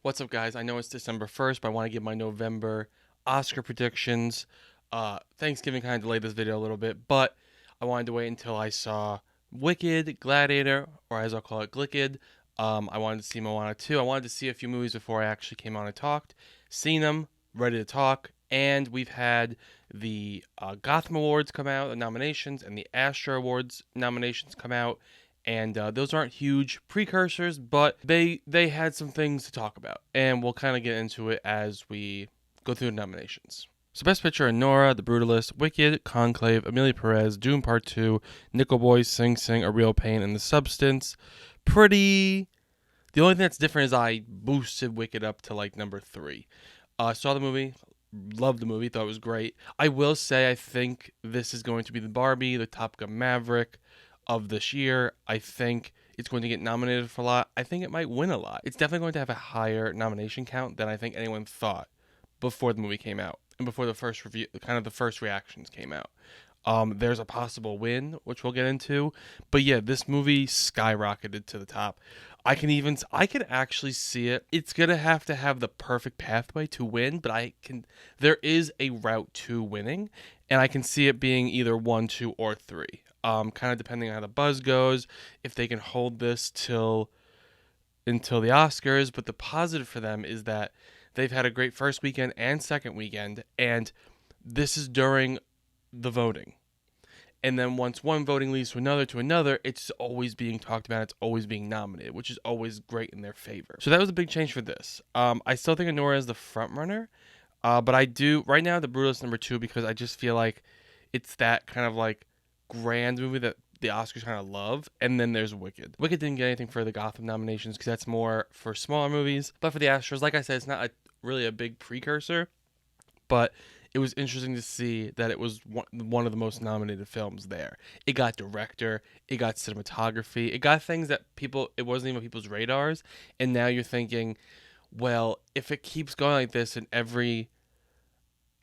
What's up, guys? I know it's December 1st, but I want to give my November Oscar predictions. Thanksgiving kind of delayed this video a little bit, but I wanted to wait until I saw Wicked, Gladiator, or as I'll call it, Glicked. I wanted to see Moana 2. I wanted to see a few movies before I actually came on and talked. Seen them, ready to talk, and we've had the Gotham Awards come out, the nominations, and the Astra Awards nominations come out. And those aren't huge precursors, but they had some things to talk about, and we'll kind of get into it as we go through the nominations. So, Best Picture are Nora, The Brutalist, Wicked, Conclave, Amelia Perez, Dune Part 2, Nickel Boy, Sing Sing, A Real Pain, and The Substance. Pretty. The only thing that's different is I boosted Wicked up to like number 3. Saw the movie, loved the movie, thought it was great. I will say I think this is going to be the Barbie, the Top Gun Maverick of this year. I think it's going to get nominated for a lot. I think it might win a lot. It's definitely going to have a higher nomination count than I think anyone thought before the movie came out and before the first review, kind of the first reactions came out. There's a possible win, which we'll get into, but yeah, this movie skyrocketed to the top. I can actually see it. It's gonna have to have the perfect pathway to win, but there is a route to winning, and I can see it being either 1, 2, or 3. Kind of depending on how the buzz goes, if they can hold this until the Oscars. But the positive for them is that they've had a great first weekend and second weekend, and this is during the voting. And then once one voting leads to another, it's always being talked about. It's always being nominated, which is always great in their favor. So that was a big change for this. I still think Nora is the front runner, but I do right now the Brutalist number 2 because I just feel like it's that kind of like grand movie that the Oscars kind of love. And then there's Wicked. Wicked didn't get anything for the Gotham nominations because that's more for smaller movies. But for the Astros, like I said, it's not really a big precursor, but it was interesting to see that it was one of the most nominated films there. It got director, it got cinematography, it got things that it wasn't even people's radars. And now you're thinking, well, if it keeps going like this and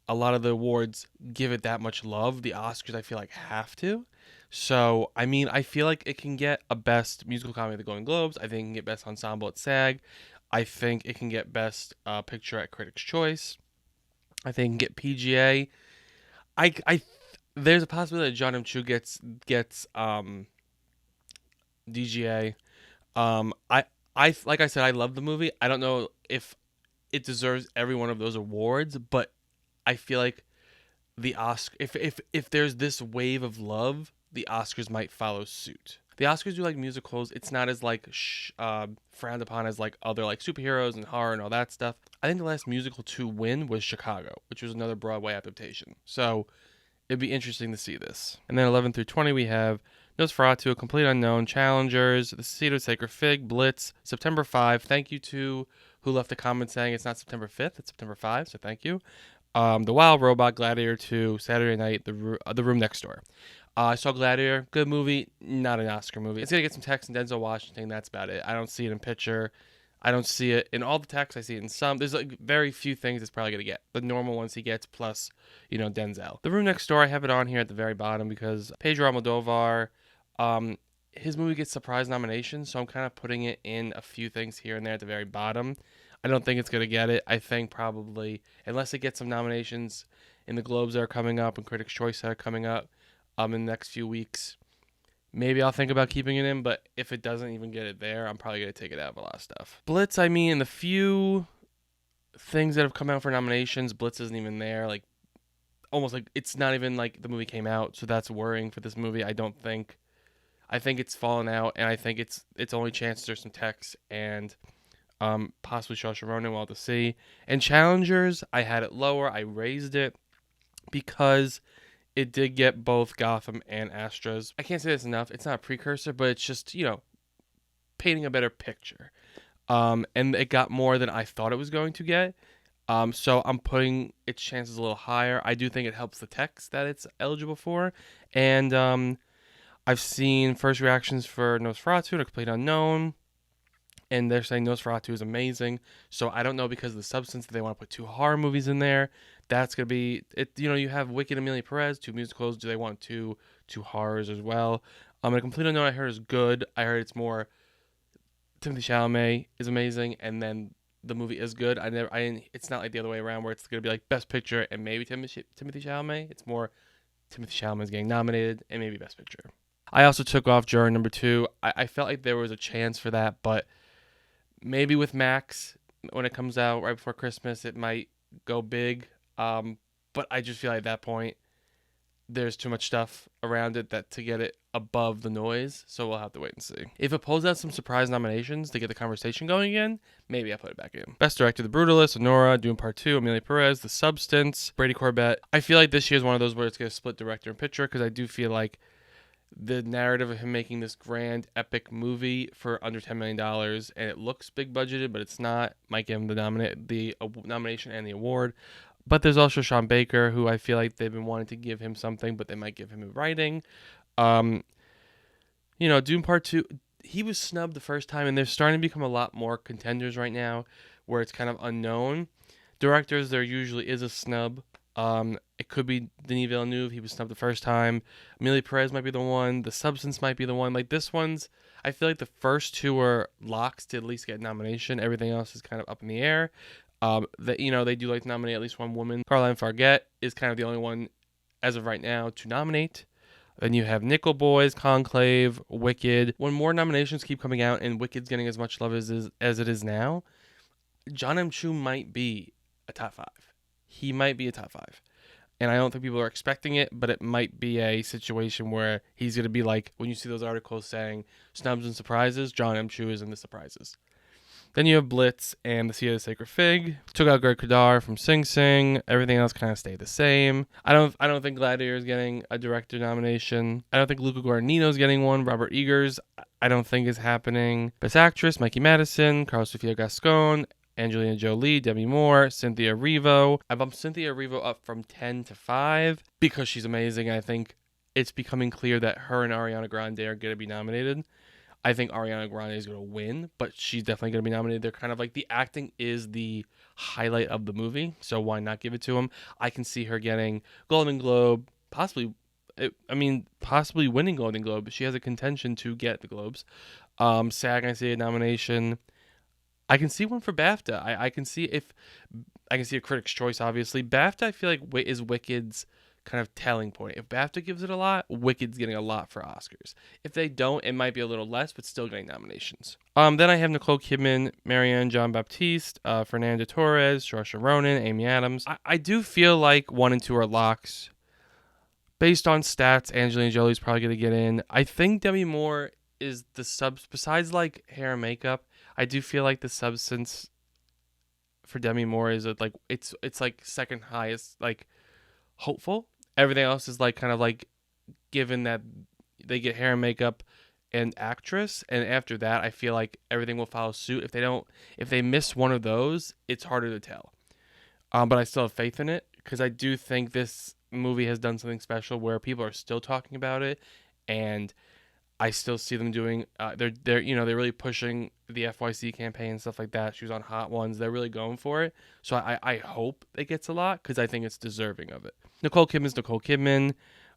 a lot of the awards give it that much love, the Oscars, I feel like, have to. So, I mean, I feel like it can get a Best Musical Comedy at the Golden Globes. I think it can get Best Ensemble at SAG. I think it can get Best Picture at Critics' Choice. I think it can get PGA. There's a possibility that John M. Chu gets DGA. Like I said, I love the movie. I don't know if it deserves every one of those awards, but I feel like the Oscar, if there's this wave of love, the Oscars might follow suit. The Oscars do like musicals. It's not as like frowned upon as like other like superheroes and horror and all that stuff. I think the last musical to win was Chicago, which was another Broadway adaptation. So it'd be interesting to see this. And then 11 through 20 we have Nosferatu, A Complete Unknown, Challengers, The Seed of Sacred Fig, Blitz, September 5. Thank you to who left a comment saying it's not September 5th, it's September 5, so thank you. The Wild Robot, Gladiator 2, Saturday Night, The Room Next Door. I saw Gladiator, good movie, not an Oscar movie. It's going to get some text in Denzel Washington, that's about it. I don't see it in picture. I don't see it in all the text. I see it in some. There's like very few things it's probably going to get. The normal ones he gets plus, Denzel. The Room Next Door, I have it on here at the very bottom because Pedro Almodovar, his movie gets surprise nominations, so I'm kind of putting it in a few things here and there at the very bottom. I don't think it's going to get it. I think probably, unless it gets some nominations in the Globes that are coming up and Critics' Choice that are coming up in the next few weeks, maybe I'll think about keeping it in, but if it doesn't even get it there, I'm probably going to take it out of a lot of stuff. Blitz, I mean, the few things that have come out for nominations, Blitz isn't even there. Like, almost like it's not even like the movie came out, so that's worrying for this movie. I think it's fallen out, and I think its only chance there's some text and possibly Saoirse Ronan, we'll have to see. And Challengers, I had it lower. I raised it because it did get both Gotham and Astros. I can't say this enough. It's not a precursor, but it's just, painting a better picture. And it got more than I thought it was going to get. So I'm putting its chances a little higher. I do think it helps the text that it's eligible for. And I've seen first reactions for Nosferatu and A Complete Unknown, and they're saying Nosferatu is amazing. So I don't know, because of the substance, that they want to put 2 horror movies in there. That's going to be it. You have Wicked, Amelia Perez, 2 musicals. Do they want two horrors as well? And A Complete Unknown I heard is good. I heard it's more Timothée Chalamet is amazing, and then the movie is good. It's not like the other way around where it's gonna be like Best Picture and maybe Timothy Chalamet. It's more Timothy Chalamet is getting nominated and maybe Best Picture. I also took off Juror number 2. I felt like there was a chance for that, but maybe with Max when it comes out right before Christmas, it might go big. But I just feel like at that point there's too much stuff around it that to get it above the noise, so we'll have to wait and see. If it pulls out some surprise nominations to get the conversation going again, maybe I'll put it back in. Best Director: The Brutalist, Honora, Dune Part 2, Amelia Perez, The Substance, Brady Corbett. I feel like this year is one of those where it's going to split director and picture, because I do feel like the narrative of him making this grand epic movie for under $10 million, and it looks big budgeted, but it's not, might give him the nomination and the award. But there's also Sean Baker, who I feel like they've been wanting to give him something, but they might give him a writing. Dune Part 2, he was snubbed the first time, and they're starting to become a lot more contenders right now, where it's kind of unknown. Directors, there usually is a snub. It could be Denis Villeneuve. He was snubbed the first time. Amelia Perez might be the one. The Substance might be the one. Like, this one's, I feel like the first two are locks to at least get a nomination. Everything else is kind of up in the air. They do like to nominate at least one woman. Caroline Fargett is kind of the only one as of right now to nominate. Then you have Nickel Boys, Conclave, Wicked. When more nominations keep coming out and Wicked's getting as much love as it is now, John M. Chu might be a top 5. He might be a top 5. And I don't think people are expecting it, but it might be a situation where he's going to be like, when you see those articles saying snubs and surprises, John M. Chu is in the surprises. Then you have Blitz and The Sea of the Sacred Fig. Took out Greg Kadar from Sing Sing. Everything else kind of stayed the same. I don't think Gladiator is getting a director nomination. I don't think Luca Guadagnino is getting one. Robert Eggers, I don't think is happening. Best Actress, Mikey Madison, Carlos Sofia Gascon, Angelina Jolie, Demi Moore, Cynthia Erivo. I bumped Cynthia Erivo up from 10 to 5 because she's amazing. I think it's becoming clear that her and Ariana Grande are going to be nominated. I think Ariana Grande is going to win, but she's definitely going to be nominated. They're kind of like, the acting is the highlight of the movie, so why not give it to them? I can see her getting Golden Globe, possibly winning Golden Globe. She has a contention to get the Globes. SAG, I see a nomination. I can see one for BAFTA. I can see a Critics' Choice, obviously. BAFTA, I feel like, is Wicked's kind of telling point. If BAFTA gives it a lot, Wicked's getting a lot for Oscars. If they don't, it might be a little less, but still getting nominations. Then I have Nicole Kidman, Marianne Jean-Baptiste, Fernando Torres, Saoirse Ronan, Amy Adams. I do feel like 1 and 2 are locks. Based on stats, Angelina Jolie's probably going to get in. I think Demi Moore is the besides like hair and makeup, I do feel like The Substance for Demi Moore is like it's like second highest, like, hopeful. Everything else is like kind of like given that they get hair and makeup and actress, and after that I feel like everything will follow suit. If they miss one of those, it's harder to tell. But I still have faith in it, because I do think this movie has done something special where people are still talking about it, and I still see them doing. They're really pushing the FYC campaign and stuff like that. She was on Hot Ones. They're really going for it. So I hope it gets a lot, because I think it's deserving of it. Nicole Kidman's Nicole Kidman.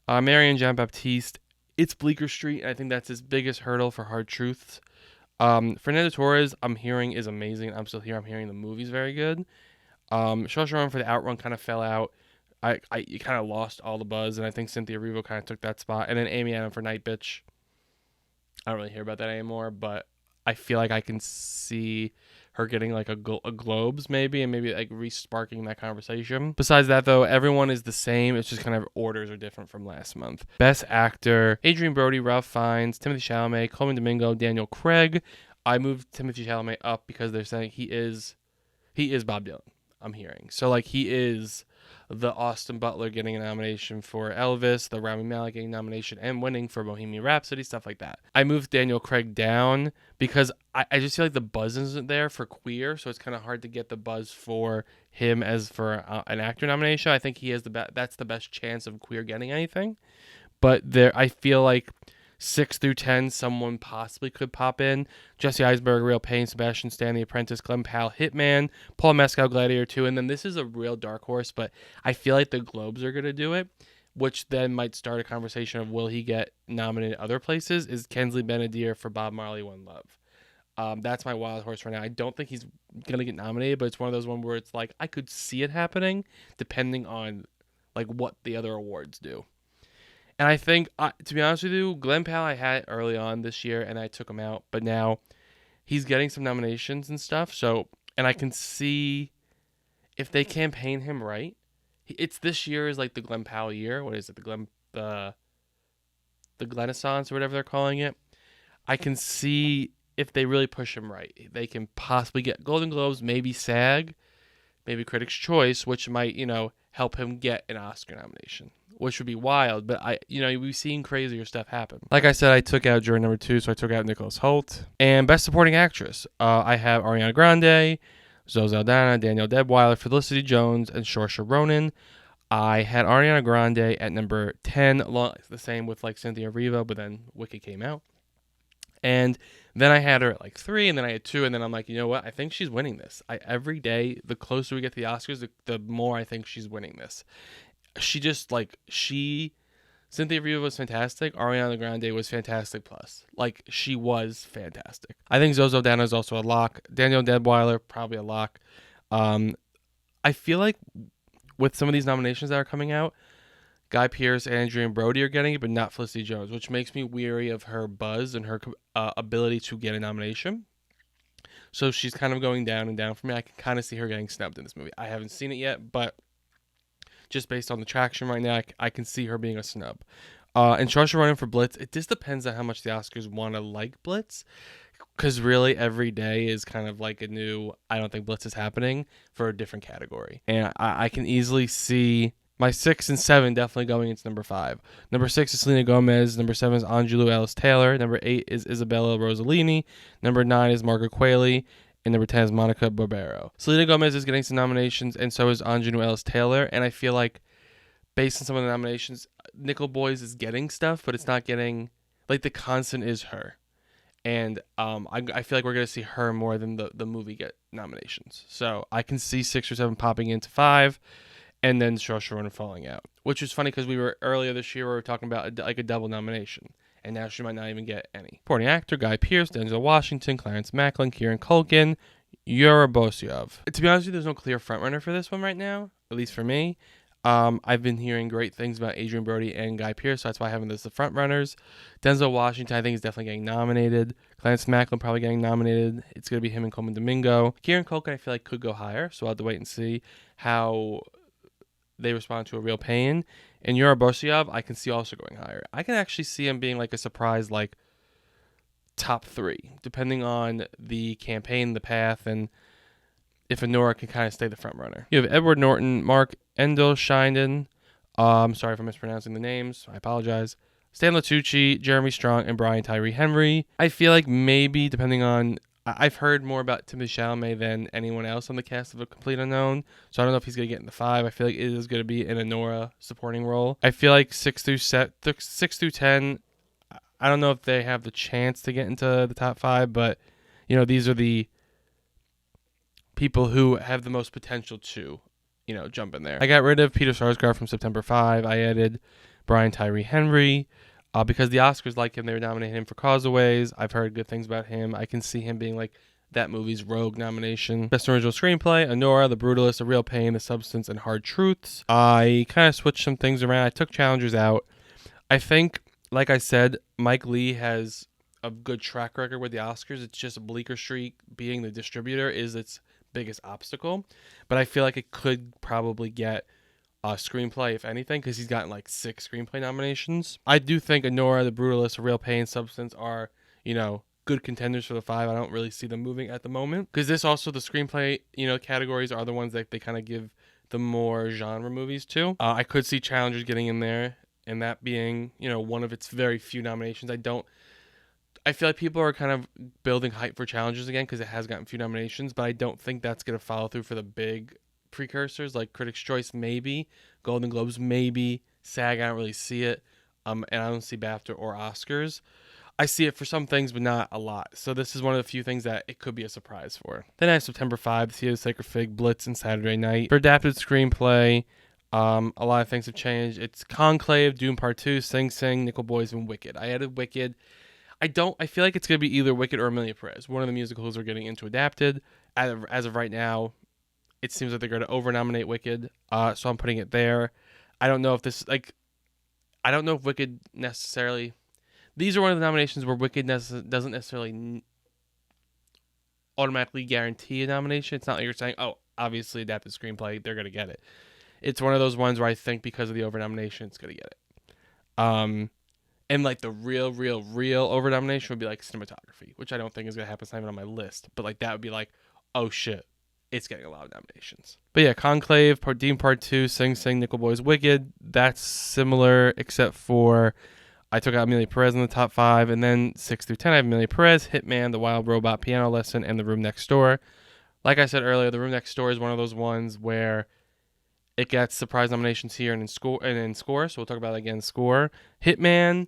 Marianne Jean-Baptiste. It's Bleecker Street, and I think that's his biggest hurdle for Hard Truths. Fernando Torres, I'm hearing, is amazing. I'm still here. I'm hearing the movie's very good. Saoirse Ronan for The Outrun kind of fell out. You kind of lost all the buzz, and I think Cynthia Erivo kind of took that spot. And then Amy Adams for Night Bitch. I don't really hear about that anymore, but I feel like I can see her getting like a Globes maybe, and maybe like re-sparking that conversation. Besides that, though, everyone is the same. It's just kind of orders are different from last month. Best Actor: Adrian Brody, Ralph Fiennes, Timothy Chalamet, Coleman Domingo, Daniel Craig. I moved Timothy Chalamet up because they're saying he is Bob Dylan, I'm hearing. So like, he is the Austin Butler getting a nomination for Elvis, the Rami Malek getting a nomination and winning for Bohemian Rhapsody, stuff like that. I moved Daniel Craig down because I just feel like the buzz isn't there for Queer, so it's kind of hard to get the buzz for him as for an actor nomination. I think he has that's the best chance of Queer getting anything. But I feel like 6 through 10, someone possibly could pop in. Jesse Eisenberg, Real Pain, Sebastian Stan, The Apprentice, Glenn Powell, Hitman, Paul Mescal, Gladiator 2, and then this is a real dark horse, but I feel like the Globes are going to do it, which then might start a conversation of will he get nominated other places, is Kensley Benadier for Bob Marley, One Love. That's my wild horse right now. I don't think he's gonna get nominated, but it's one of those ones where it's like I could see it happening, depending on like what the other awards do. And I think, to be honest with you, Glenn Powell I had early on this year, and I took him out, but now he's getting some nominations and stuff. So, and I can see if they campaign him right. It's this year is like the Glenn Powell year. What is it? The Glennaissance or whatever they're calling it. I can see if they really push him right, they can possibly get Golden Globes, maybe SAG, maybe Critics' Choice, which might, help him get an Oscar nomination, which would be wild. But we've seen crazier stuff happen. Like I said, I took out jury number 2, so I took out Nicholas Hoult. And Best Supporting Actress, I have Ariana Grande, Zoe Saldana, Danielle Deadwyler, Felicity Jones, and Saoirse Ronan. I had Ariana Grande at number 10, the same with like Cynthia Erivo, but then Wicked came out. And then I had her at like 3, and then I had 2, and then I'm like, you know what? I think she's winning this. Every day, the closer we get to the Oscars, the more I think she's winning this. Cynthia Erivo was fantastic. Ariana Grande was fantastic plus. Like, she was fantastic. I think Zoe Saldana is also a lock. Danielle Deadwyler, probably a lock. I feel like with some of these nominations that are coming out, Guy Pearce and Adrian Brody are getting it, but not Felicity Jones, which makes me weary of her buzz and her ability to get a nomination. So she's kind of going down and down for me. I can kind of see her getting snubbed in this movie. I haven't seen it yet, but just based on the traction right now, I can see her being a snub. And Saoirse Ronan for Blitz, it just depends on how much the Oscars want to like Blitz. Because really, every day is kind of like a new, I don't think Blitz is happening for a different category. And I can easily see my 6 and 7 definitely going into number 5. Number 6 is Selena Gomez. Number 7 is Angelou Alice Taylor. Number 8 is Isabella Rossellini. Number 9 is Margaret Qualley. And number 10 is Monica Barbero. Selena Gomez is getting some nominations, and so is Angelou Alice Taylor. And I feel like, based on some of the nominations, Nickel Boys is getting stuff, but it's not getting, like, the constant is her. And I feel like we're going to see her more than the movie get nominations. So I can see 6 or 7 popping into 5, and then Saoirse Ronan falling out. Which is funny because earlier this year we were talking about a double nomination. And now she might not even get any. Supporting actor, Guy Pearce, Denzel Washington, Clarence Macklin, Kieran Culkin, Yura Bosiov. To be honest with you, there's no clear frontrunner for this one right now, at least for me. I've been hearing great things about Adrian Brody and Guy Pearce, so that's why I have them as the frontrunners. Denzel Washington, I think, is definitely getting nominated. Clarence Macklin probably getting nominated. It's going to be him and Coleman Domingo. Kieran Culkin, I feel like, could go higher, so I'll have to wait and see how they respond to A Real Pain. And Yura Bosiov, I can see also going higher. I can actually see him being like a surprise, like top 3, depending on the campaign, the path, and if Anora can kind of stay the front runner. You have Edward Norton, Mark Endelsheiden. I'm sorry if I'm mispronouncing the names. I apologize. Stan Latucci, Jeremy Strong, and Brian Tyree Henry. I feel like maybe, depending on, I've heard more about Timothée Chalamet than anyone else on the cast of A Complete Unknown, so I don't know if he's going to get in the 5. I feel like it is going to be an Anora supporting role. I feel like 6 through 10, I don't know if they have the chance to get into the top 5, but, these are the people who have the most potential to, jump in there. I got rid of Peter Sarsgaard from September 5. I added Brian Tyree Henry. Because the Oscars like him, they would nominate him for Causaways. I've heard good things about him. I can see him being like that movie's Rogue nomination. Best Original Screenplay, Anora, The Brutalist, A Real Pain, The Substance, and Hard Truths. I kind of switched some things around. I took challengers out. I think, like I said, Mike Leigh has a good track record with the Oscars. It's just Bleecker Street being the distributor is its biggest obstacle. But I feel like it could probably get screenplay, if anything, because he's gotten like 6 screenplay nominations. I do think Anora, The Brutalist, A Real Pain, Substance are, good contenders for the 5. I don't really see them moving at the moment. Because this also, the screenplay, categories are the ones that they kind of give the more genre movies to. I could see Challengers getting in there, and that being, one of its very few nominations. I feel like people are kind of building hype for Challengers again because it has gotten few nominations, but I don't think that's going to follow through for the big precursors like Critics' Choice, maybe Golden Globes, maybe SAG. I don't really see it, and I don't see BAFTA or Oscars. I see it for some things, but not a lot. So this is one of the few things that it could be a surprise for. Then I have September 5, The Theater Sacred Fig, Blitz, and Saturday Night. For adapted screenplay, a lot of things have changed. It's Conclave, Dune Part 2, Sing Sing, Nickel Boys, and Wicked. I added Wicked. I feel like it's going to be either Wicked or Amelia Perez. One of the musicals are getting into adapted. As of right now, it seems like they're going to over-nominate Wicked, so I'm putting it there. I don't know if this, like, I don't know if Wicked necessarily... These are one of the nominations where Wicked doesn't necessarily automatically guarantee a nomination. It's not like you're saying, oh, obviously adapted screenplay, they're going to get it. It's one of those ones where I think because of the over-nomination, it's going to get it. And like the real over-nomination would be like cinematography, which I don't think is going to happen. It's not even on my list. But like that would be like, oh shit, it's getting a lot of nominations. But yeah, Conclave, Dean Part 2, Sing Sing, Nickel Boys, Wicked. That's similar, except for I took out Amelia Perez in the top 5. And then 6 through 10, I have Amelia Perez, Hitman, The Wild Robot, Piano Lesson, and The Room Next Door. Like I said earlier, The Room Next Door is one of those ones where it gets surprise nominations here and in score. So we'll talk about it again. Score. Hitman.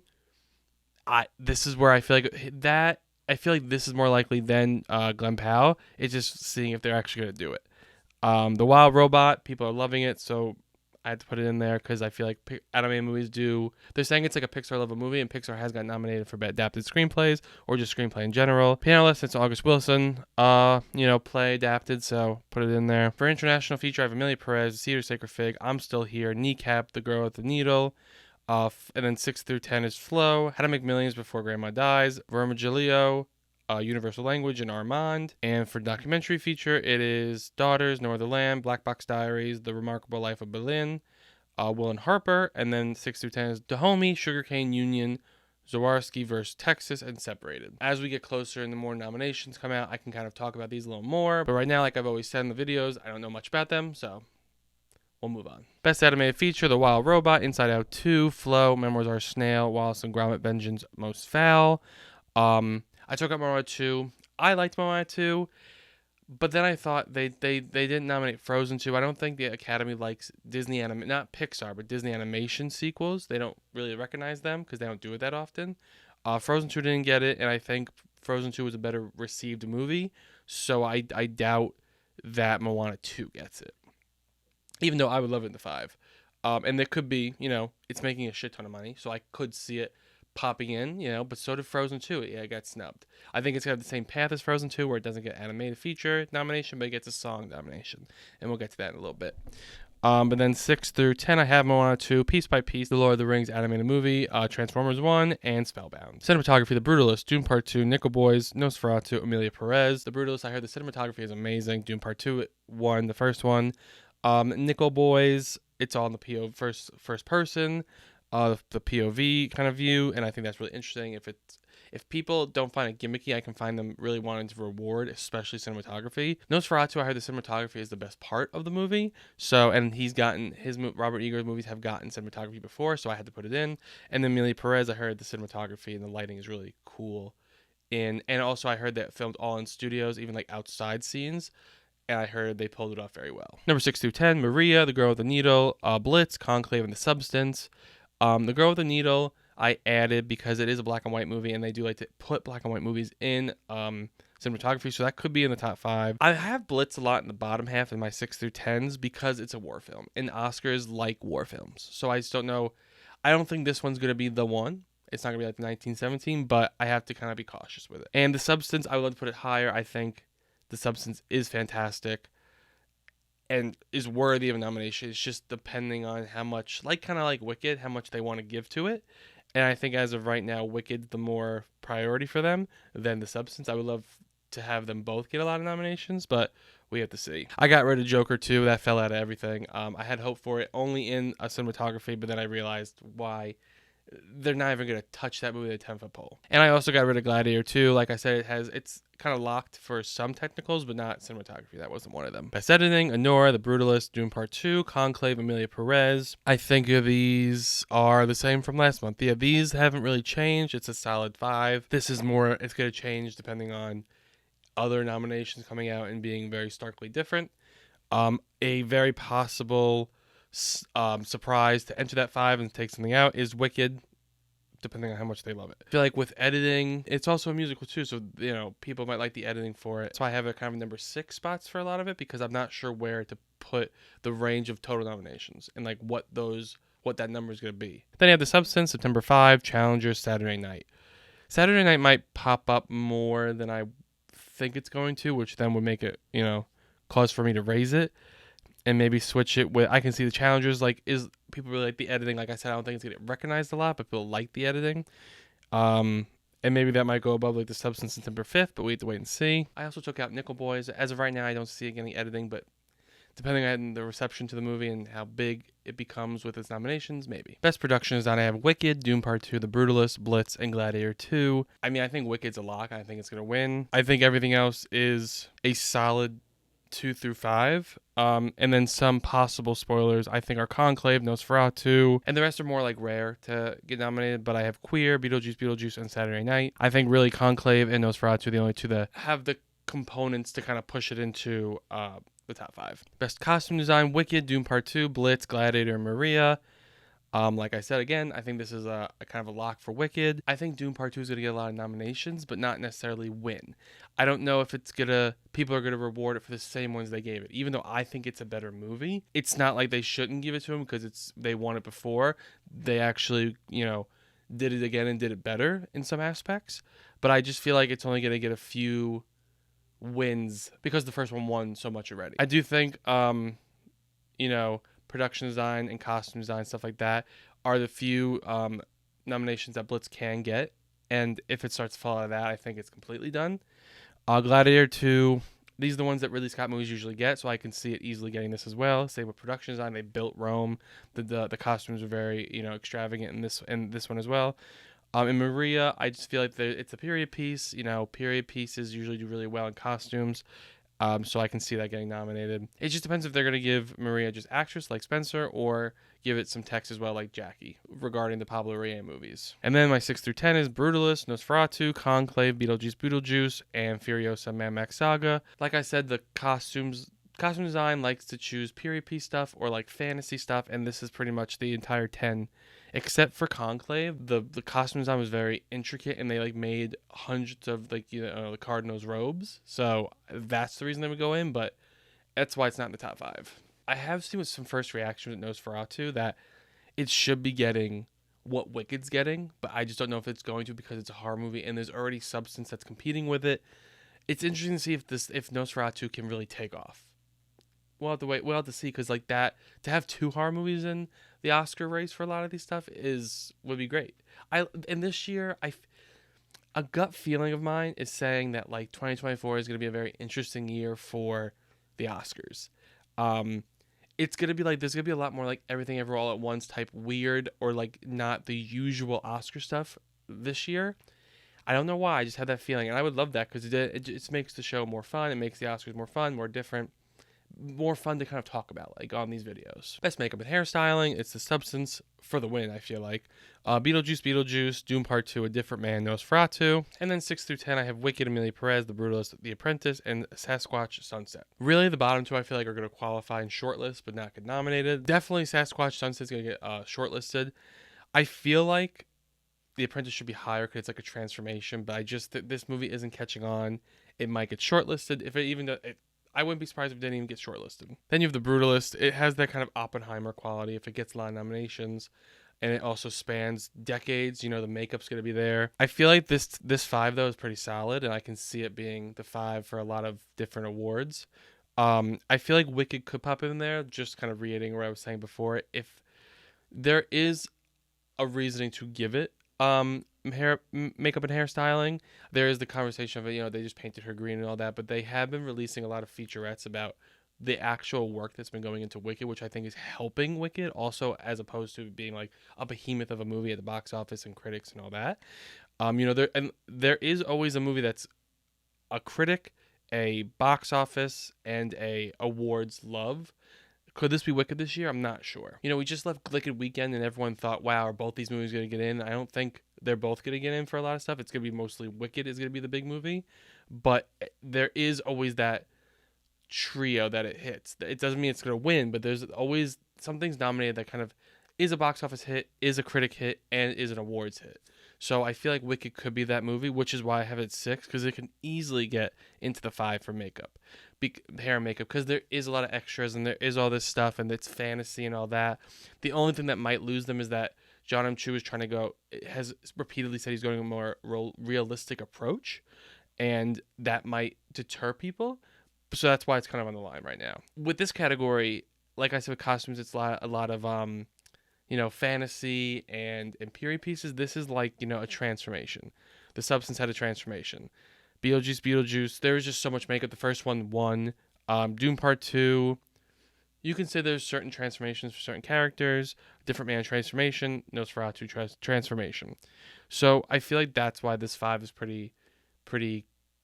This is where I feel like this is more likely than Glen Powell. It's just seeing if they're actually going to do it. The Wild Robot, people are loving it, so I had to put it in there because I feel like animated movies do. They're saying it's like a Pixar level movie, and Pixar has got nominated for adapted screenplays or just screenplay in general. Piano Lesson, it's August Wilson, play adapted, so put it in there. For international feature, I have Amelia Perez, Cedar Sacred Fig, I'm Still Here, Kneecap, The Girl with the Needle. And then 6 through 10 is Flow, How to Make Millions Before Grandma Dies, Vermicelli, Universal Language, and Armand. And for documentary feature, it is Daughters, No Other Land, Black Box Diaries, The Remarkable Life of Berlin, Will and Harper. And then 6 through 10 is Dahomey, Sugarcane Union, Zawarski vs. Texas, and Separated. As we get closer and the more nominations come out, I can kind of talk about these a little more. But right now, like I've always said in the videos, I don't know much about them, so we'll move on. Best Animated Feature, The Wild Robot, Inside Out 2, Flow, Memoirs of a Snail, Wallace and Gromit, Vengeance, Most Foul. I took out Moana 2. I liked Moana 2, but then I thought they didn't nominate Frozen 2. I don't think the Academy likes Disney not Pixar, but Disney animation sequels. They don't really recognize them because they don't do it that often. Frozen 2 didn't get it, and I think Frozen 2 was a better received movie, so I doubt that Moana 2 gets it. Even though I would love it in the 5. And there could be, it's making a shit ton of money, so I could see it popping in, but so did Frozen 2. Yeah, it got snubbed. I think it's got the same path as Frozen 2, where it doesn't get animated feature nomination, but it gets a song nomination. And we'll get to that in a little bit. But then 6 through 10, I have Moana 2, Piece by Piece, The Lord of the Rings animated movie, Transformers 1, and Spellbound. Cinematography, The Brutalist, Dune Part 2, Nickel Boys, Nosferatu, Amelia Perez. The Brutalist, I heard the cinematography is amazing. Dune Part 2 won the first one. Nickel Boys, it's all in the POV, first person, the POV kind of view, and I think that's really interesting. If people don't find it gimmicky, I can find them really wanting to reward, especially cinematography. Nosferatu, I heard the cinematography is the best part of the movie. So, and Robert Eager's movies have gotten cinematography before, so I had to put it in. And then Amelia Perez, I heard the cinematography and the lighting is really cool. And also I heard that it filmed all in studios, even like outside scenes. And I heard they pulled it off very well. Number 6 through 10, Maria, The Girl with the Needle, Blitz, Conclave, and The Substance. The Girl with the Needle, I added because it is a black and white movie, and they do like to put black and white movies in cinematography, so that could be in the top 5. I have Blitz a lot in the bottom half in my 6 through 10s because it's a war film, and Oscars like war films. So I just don't know. I don't think this one's going to be the one. It's not going to be like 1917, but I have to kind of be cautious with it. And The Substance, I would love to put it higher. I think The Substance is fantastic and is worthy of a nomination. It's just depending on how much, kind of like Wicked, how much they want to give to it. And I think as of right now, Wicked's the more priority for them than The Substance. I would love to have them both get a lot of nominations, but we have to see. I got rid of Joker 2. That fell out of everything. I had hope for it only in a cinematography, but then I realized why. They're not even going to touch that movie with a 10-foot pole. And I also got rid of Gladiator 2. Like I said, it's kind of locked for some technicals, but not cinematography. That wasn't one of them. Best Editing, Anora, The Brutalist, Dune Part 2, Conclave, Amelia Perez. I think these are the same from last month. Yeah, these haven't really changed. It's a solid 5. This is more, it's going to change depending on other nominations coming out and being very starkly different. A very possible surprise to enter that 5 and take something out is Wicked, depending on how much they love it. I feel like with editing, it's also a musical too, so people might like the editing for it. So I have a kind of number 6 spots for a lot of it because I'm not sure where to put the range of total nominations and what that number is going to be. Then you have The Substance, September 5, Challengers, Saturday Night. Saturday Night might pop up more than I think it's going to, which then would make it, cause for me to raise it and maybe switch it with. I can see the challengers, like, is people really like the editing. Like I said, I don't think it's gonna get recognized a lot, but people like the editing. Um, and maybe that might go above like the Substance and Timber Fifth, but we have to wait and see. I also took out Nickel Boys. As of right now, I don't see it getting editing, but depending on the reception to the movie and how big it becomes with its nominations, maybe. Best production design, I have Wicked, Doom Part 2, The Brutalist, Blitz, and Gladiator 2. I mean, I think Wicked's a lock. I think it's going to win. I think everything else is a solid 2 through 5. And then some possible spoilers, I think, are Conclave, Nosferatu, and the rest are more like rare to get nominated. But I have Queer, Beetlejuice, and Saturday Night. I think really Conclave and Nosferatu are the only two that have the components to kind of push it into the top 5. Best costume design, Wicked, Doom Part 2, Blitz, Gladiator, and Maria. Like I said, again, I think this is a kind of a lock for Wicked. I think Doom Part 2 is going to get a lot of nominations, but not necessarily win. I don't know if people are going to reward it for the same ones they gave it. Even though I think it's a better movie, it's not like they shouldn't give it to them because they won it before. They actually, did it again and did it better in some aspects. But I just feel like it's only going to get a few wins because the first one won so much already. I do think, production design and costume design, stuff like that, are the few nominations that Blitz can get. And if it starts to fall out of that, I think it's completely done. Gladiator 2, these are the ones that Ridley Scott movies usually get, so I can see it easily getting this as well. Same with production design. They built Rome. The costumes are very, extravagant in this one as well. In Maria, I just feel like it's a period piece. Period pieces usually do really well in costumes. So I can see that getting nominated. It just depends if they're going to give Maria just actress like Spencer or give it some text as well like Jackie regarding the Pablo Rae movies. And then my 6 through 10 is Brutalist, Nosferatu, Conclave, Beetlejuice, and Furiosa Mad Max Saga. Like I said, the costume design likes to choose period piece stuff or like fantasy stuff, and this is pretty much the entire 10. Except for Conclave, the costume design was very intricate, and they like made hundreds of the Cardinals robes. So that's the reason they would go in, but that's why it's not in the top 5. I have seen with some first reactions at Nosferatu that it should be getting what Wicked's getting, but I just don't know if it's going to because it's a horror movie and there's already Substance that's competing with it. It's interesting to see if Nosferatu can really take off. We'll have to wait. We'll have to see because like that to have 2 horror movies in the Oscar race for a lot of these stuff would be great. And this year, a gut feeling of mine is saying that like 2024 is going to be a very interesting year for the Oscars. It's going to be like there's going to be a lot more like Everything Ever All at Once type weird or like not the usual Oscar stuff this year. I don't know why. I just had that feeling, and I would love that because it just makes the show more fun. It makes the Oscars more fun, more different. More fun to kind of talk about like on these videos. Best makeup and hairstyling, it's the Substance for the win, I feel like. Beetlejuice, Doom Part 2, A Different Man, Nosferatu. And then 6 through 10, I have Wicked, Amelia Perez, The Brutalist, The Apprentice, and Sasquatch Sunset. Really, the bottom 2 I feel like are going to qualify in shortlist but not get nominated. Definitely Sasquatch Sunset is going to get shortlisted. I feel like The Apprentice should be higher because it's like a transformation, but this movie isn't catching on. It might get shortlisted. If it even does, I wouldn't be surprised if it didn't even get shortlisted. Then you have The Brutalist. It has that kind of Oppenheimer quality if it gets a lot of nominations. And it also spans decades. The makeup's going to be there. I feel like this 5, though, is pretty solid. And I can see it being the 5 for a lot of different awards. I feel like Wicked could pop in there. Just kind of reiterating what I was saying before. If there is a reasoning to give it makeup and hairstyling, there is the conversation of they just painted her green and all that, but they have been releasing a lot of featurettes about the actual work that's been going into Wicked, which I think is helping Wicked also, as opposed to being like a behemoth of a movie at the box office and critics and all that. There is always a movie that's a critic, a box office, and a awards love. Could this be Wicked this year? I'm not sure. We just left Wicked weekend and everyone thought, wow, are both these movies going to get in? I don't think they're both going to get in for a lot of stuff. It's going to be mostly Wicked is going to be the big movie. But there is always that trio that it hits. It doesn't mean it's going to win, but there's always something's nominated that kind of is a box office hit, is a critic hit, and is an awards hit. So I feel like Wicked could be that movie, which is why I have it 6, because it can easily get into the 5 for makeup, hair and makeup, because there is a lot of extras and there is all this stuff and it's fantasy and all that. The only thing that might lose them is that John M. Chu is has repeatedly said he's going a more realistic approach, and that might deter people. So that's why it's kind of on the line right now. With this category, like I said, with costumes, it's a lot of fantasy and period pieces. This is like, a transformation. The Substance had a transformation. Beetlejuice. There was just so much makeup. The first one won. Dune Part 2. You can say there's certain transformations for certain characters. Different Man transformation. Nosferatu transformation. So I feel like that's why this 5 is pretty.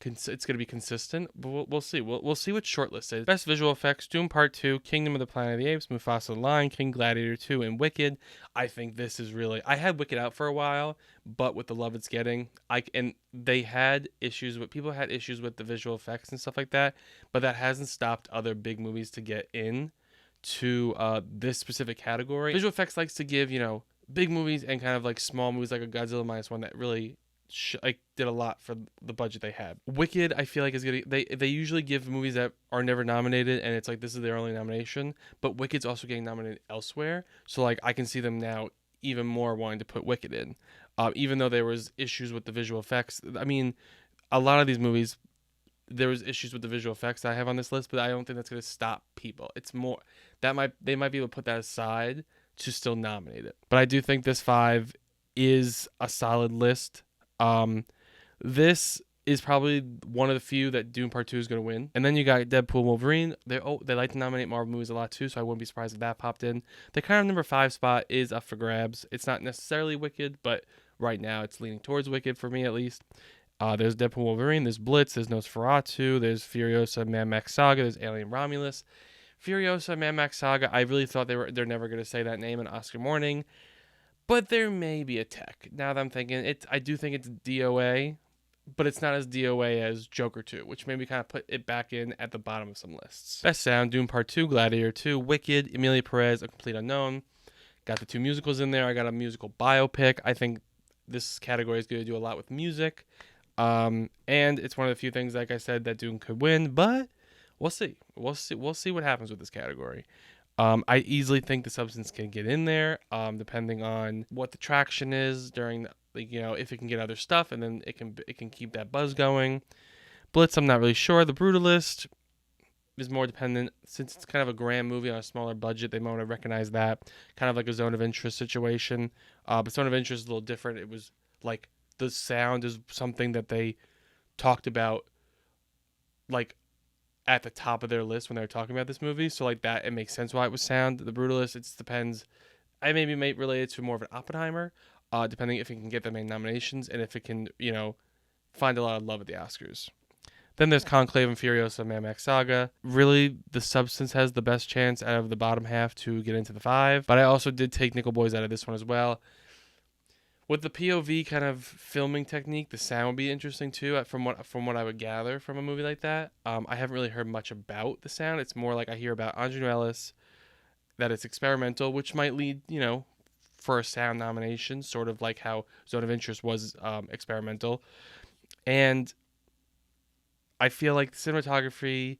It's going to be consistent, but we'll see. We'll see what shortlisted. Best visual effects: Dune Part 2, Kingdom of the Planet of the Apes, Mufasa the Lion King, Gladiator 2, and Wicked. I think this is really. I had Wicked out for a while, but with the love it's getting, people had issues with the visual effects and stuff like that, but that hasn't stopped other big movies to get in to this specific category. Visual effects likes to give big movies and kind of like small movies like a Godzilla -1 that really did a lot for the budget they had. Wicked, I feel like is gonna. They usually give movies that are never nominated, and it's like this is their only nomination. But Wicked's also getting nominated elsewhere, so like I can see them now even more wanting to put Wicked in, even though there was issues with the visual effects. I mean, a lot of these movies, there was issues with the visual effects that I have on this list, but I don't think that's gonna stop people. It's more they might be able to put that aside to still nominate it. But I do think this 5 is a solid list. This is probably one of the few that Dune Part 2 is going to win. And then you got Deadpool, Wolverine. They like to nominate Marvel movies a lot too, so I wouldn't be surprised if that popped in. The kind of number 5 spot is up for grabs. It's not necessarily Wicked, but right now it's leaning towards Wicked for me at least. There's Deadpool, Wolverine. There's Blitz. There's Nosferatu. There's Furiosa, Mad Max Saga. There's Alien Romulus. Furiosa, Mad Max Saga. I really thought they're never going to say that name in Oscar morning. But there may be a tech. Now that I'm thinking, I do think it's DOA, but it's not as DOA as Joker 2, which maybe kind of put it back in at the bottom of some lists. Best Sound: Dune Part 2, Gladiator 2, Wicked, Emilia Perez, A Complete Unknown. Got the 2 musicals in there. I got a musical biopic. I think this category is going to do a lot with music. And it's one of the few things, like I said, that Dune could win, but we'll see. We'll see what happens with this category. I easily think The Substance can get in there, depending on what the traction is during, if it can get other stuff, and then it can keep that buzz going. Blitz, I'm not really sure. The Brutalist is more dependent, since it's kind of a grand movie on a smaller budget. They might want to recognize that, kind of like a Zone of Interest situation. But Zone of Interest is a little different. It was like the sound is something that they talked about, like, at the top of their list when they were talking about this movie. So like that, it makes sense why it was sound. The Brutalist, it depends. I maybe may relate it to more of an Oppenheimer, depending if it can get the main nominations and if it can, find a lot of love at the Oscars. Then there's Conclave and Furiosa, Mad Max Saga. Really, The Substance has the best chance out of the bottom half to get into the 5. But I also did take Nickel Boys out of this one as well. With the POV kind of filming technique, the sound would be interesting too, from what I would gather from a movie like that. I haven't really heard much about the sound. It's more like I hear about Andre Ellis, that it's experimental, which might lead, for a sound nomination, sort of like how Zone of Interest was experimental. And I feel like cinematography,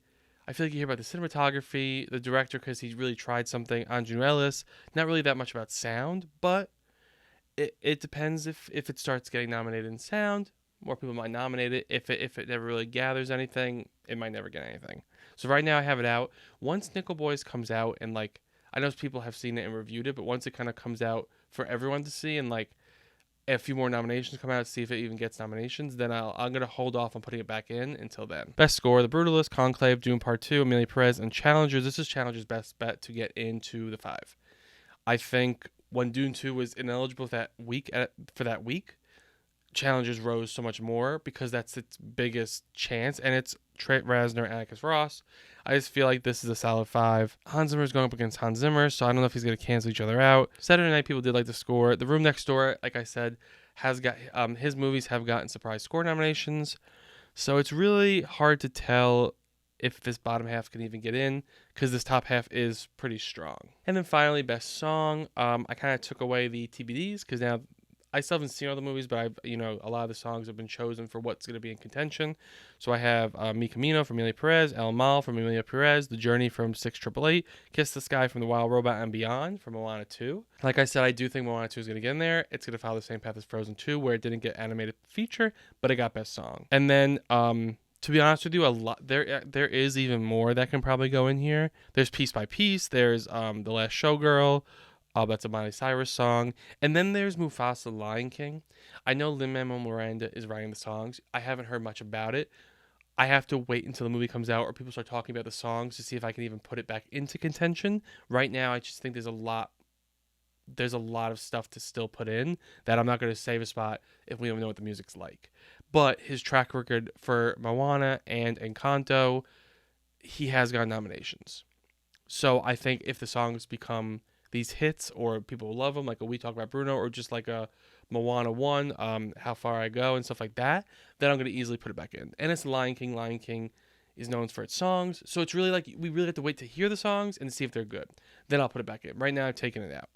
you hear about the cinematography, the director, because he really tried something. Andre Ellis, not really that much about sound, but it depends if it starts getting nominated in sound, more people might nominate it. If it never really gathers anything, it might never get anything. So right now I have it out. Once Nickel Boys comes out, and like I know people have seen it and reviewed it, but once it kind of comes out for everyone to see, and like a few more nominations come out to see if it even gets nominations, then I'm gonna hold off on putting it back in until then. Best score: The Brutalist, Conclave, Dune Part 2, Emilia Perez, and Challengers. This is Challengers' best bet to get into the 5. I think when Dune 2 was ineligible for that week, Challengers rose so much more because that's its biggest chance, and it's Trent Reznor, Atticus Ross. I just feel like this is a solid 5. Hans Zimmer's going up against Hans Zimmer, so I don't know if he's going to cancel each other out. Saturday Night people did like the score. The Room Next Door, like I said, has got his movies have gotten surprise score nominations, so it's really hard to tell if this bottom half can even get in, because this top half is pretty strong. And then finally, best song. I kind of took away the TBDs because now I still haven't seen all the movies, but I've, a lot of the songs have been chosen for what's going to be in contention. So I have Mi Camino from Emilia Perez, El Mal from Emilia Perez, The Journey from 6888, Kiss the Sky from The Wild Robot and Beyond from Moana 2. Like I said, I do think Moana 2 is going to get in there. It's going to follow the same path as Frozen 2, where it didn't get animated feature, but it got best song. And then, to be honest with you, a lot there is even more that can probably go in here. There's Piece by Piece. There's The Last Showgirl. That's a Miley Cyrus song. And then there's Mufasa Lion King. I know Lin-Manuel Miranda is writing the songs. I haven't heard much about it. I have to wait until the movie comes out or people start talking about the songs to see if I can even put it back into contention. Right now, I just think there's a lot of stuff to still put in that I'm not going to save a spot if we don't know what the music's like. But his track record for Moana and Encanto, he has gotten nominations. So I think if the songs become these hits or people love them, like a We Talk About Bruno or just like a Moana 1, How Far I Go and stuff like that, then I'm going to easily put it back in. And it's Lion King. Lion King is known for its songs. So it's really like we really have to wait to hear the songs and see if they're good. Then I'll put it back in. Right now I've taken it out.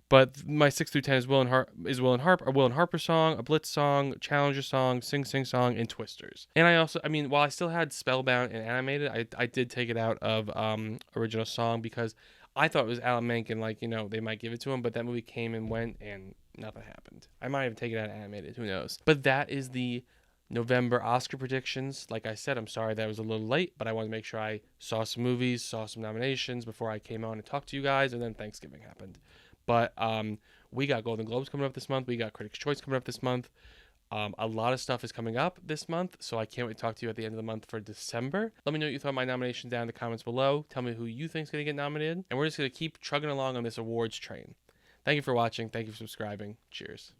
But my 6 through 10 is Will and Harper song, a Blitz song, Challenger song, Sing Sing song, and Twisters. And while I still had Spellbound and Animated, I did take it out of original song because I thought it was Alan Menken, they might give it to him, but that movie came and went and nothing happened. I might have taken it out of Animated, who knows. But that is the November Oscar predictions. Like I said, I'm sorry that I was a little late, but I wanted to make sure I saw some movies, saw some nominations before I came on and talked to you guys, and then Thanksgiving happened. But we got Golden Globes coming up this month. We got Critics' Choice coming up this month. A lot of stuff is coming up this month, so I can't wait to talk to you at the end of the month for December. Let me know what you thought of my nominations down in the comments below. Tell me who you think is going to get nominated. And we're just going to keep chugging along on this awards train. Thank you for watching. Thank you for subscribing. Cheers.